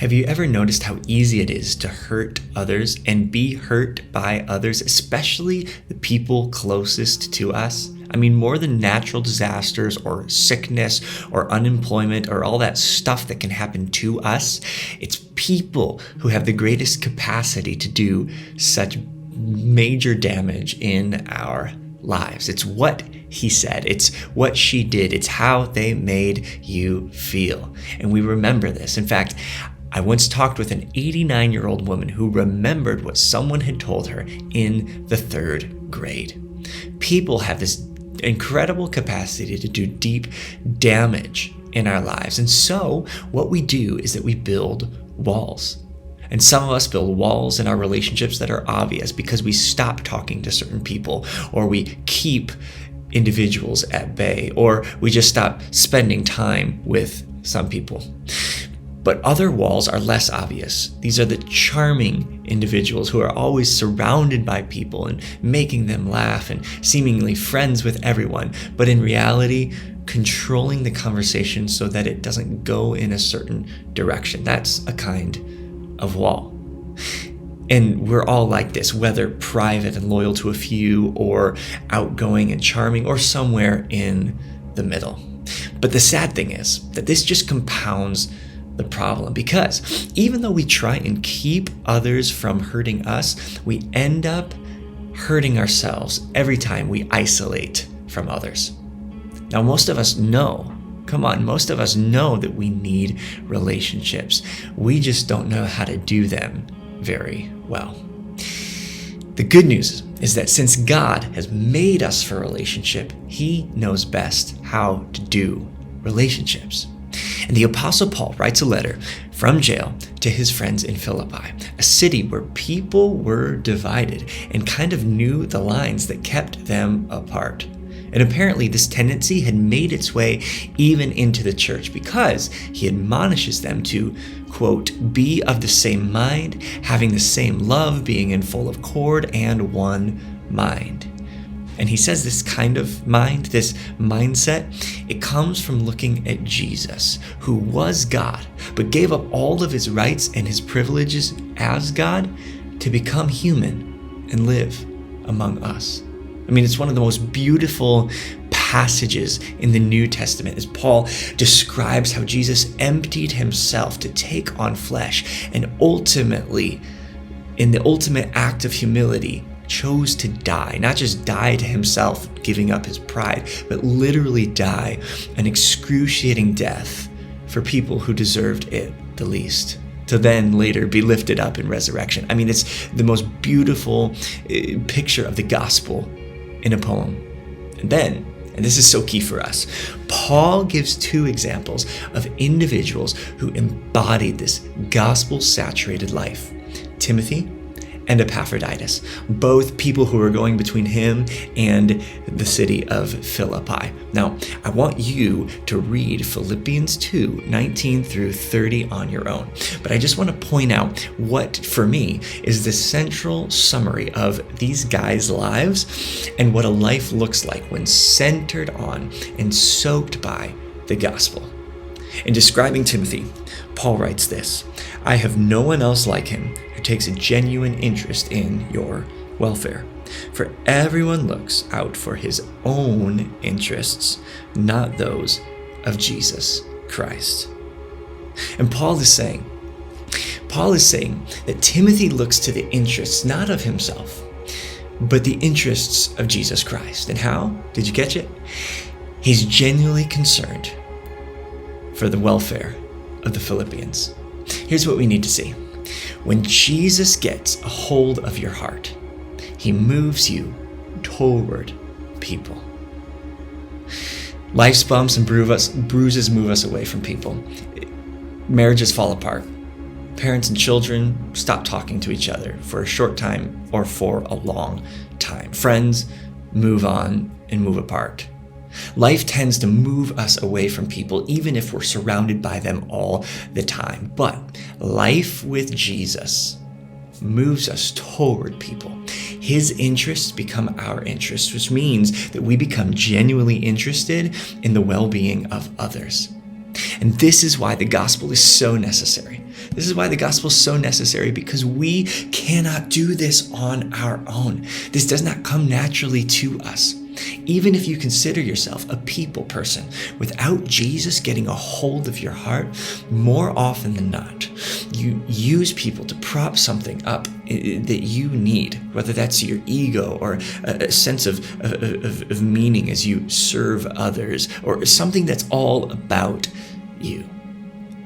Have you ever noticed how easy it is to hurt others and be hurt by others, especially the people closest to us? I mean, more than natural disasters or sickness or unemployment or all that stuff that can happen to us, it's people who have the greatest capacity to do such major damage in our lives. It's what he said. It's what she did. It's how they made you feel. And we remember this. In fact, I once talked with an 89-year-old woman who remembered what someone had told her in the 3rd grade. People have this incredible capacity to do deep damage in our lives. And so what we do is that we build walls. And some of us build walls in our relationships that are obvious because we stop talking to certain people, or we keep individuals at bay, or we just stop spending time with some people. But other walls are less obvious. These are the charming individuals who are always surrounded by people and making them laugh and seemingly friends with everyone, but in reality, controlling the conversation so that it doesn't go in a certain direction. That's a kind of wall. And we're all like this, whether private and loyal to a few, or outgoing and charming, or somewhere in the middle. But the sad thing is that this just compounds the problem, because even though we try and keep others from hurting us, we end up hurting ourselves every time we isolate from others. Now, most of us know that we need relationships. We just don't know how to do them very well. The good news is that since God has made us for a relationship, He knows best how to do relationships. And the Apostle Paul writes a letter from jail to his friends in Philippi, a city where people were divided and kind of knew the lines that kept them apart. And apparently this tendency had made its way even into the church, because he admonishes them to, quote, be of the same mind, having the same love, being in full accord and one mind. And he says this kind of mind, this mindset, it comes from looking at Jesus, who was God, but gave up all of his rights and his privileges as God to become human and live among us. I mean, it's one of the most beautiful passages in the New Testament as Paul describes how Jesus emptied himself to take on flesh and ultimately, in the ultimate act of humility, chose to die, not just die to himself, giving up his pride, but literally die an excruciating death for people who deserved it the least, to then later be lifted up in resurrection. I mean, it's the most beautiful picture of the gospel in a poem. And this is so key for us, Paul gives 2 examples of individuals who embodied this gospel-saturated life: Timothy and Epaphroditus, both people who were going between him and the city of Philippi. Now, I want you to read Philippians 2:19 through 30 on your own. But I just want to point out what, for me, is the central summary of these guys' lives and what a life looks like when centered on and soaked by the gospel. In describing Timothy, Paul writes this: I have no one else like him who takes a genuine interest in your welfare. For everyone looks out for his own interests, not those of Jesus Christ. And Paul is saying that Timothy looks to the interests not of himself, but the interests of Jesus Christ. And how? Did you catch it? He's genuinely concerned for the welfare of the Philippians. Here's what we need to see. When Jesus gets a hold of your heart, he moves you toward people. Life's bumps and bruises move us away from people. Marriages fall apart. Parents and children stop talking to each other for a short time or for a long time. Friends move on and move apart. Life tends to move us away from people, even if we're surrounded by them all the time. But life with Jesus moves us toward people. His interests become our interests, which means that we become genuinely interested in the well-being of others. And this is why the gospel is so necessary. This is why the gospel is so necessary, because we cannot do this on our own. This does not come naturally to us. Even if you consider yourself a people person, without Jesus getting a hold of your heart, more often than not, you use people to prop something up that you need, whether that's your ego or a sense of meaning as you serve others, or something that's all about you.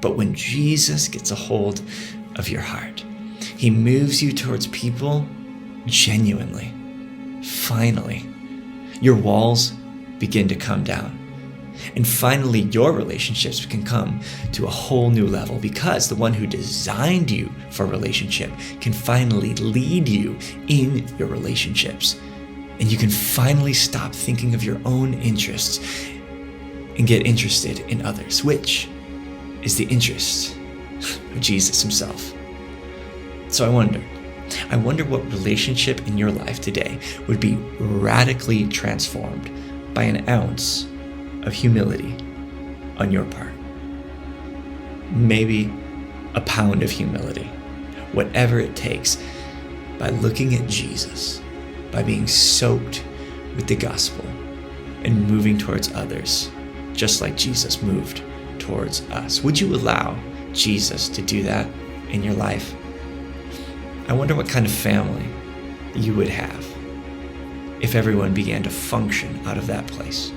But when Jesus gets a hold of your heart, he moves you towards people genuinely. Finally, your walls begin to come down. And finally, your relationships can come to a whole new level, because the one who designed you for a relationship can finally lead you in your relationships. And you can finally stop thinking of your own interests and get interested in others, which is the interest of Jesus himself. So I wonder what relationship in your life today would be radically transformed by an ounce of humility on your part. Maybe a pound of humility, whatever it takes, by looking at Jesus, by being soaked with the gospel and moving towards others, just like Jesus moved towards us. Would you allow Jesus to do that in your life? I wonder what kind of family you would have if everyone began to function out of that place.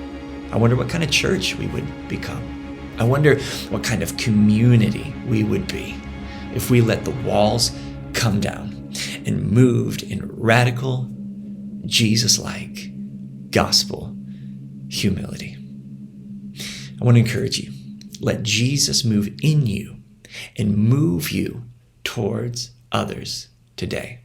I wonder what kind of church we would become. I wonder what kind of community we would be if we let the walls come down and moved in radical, Jesus-like gospel humility. I want to encourage you. Let Jesus move in you and move you towards others today.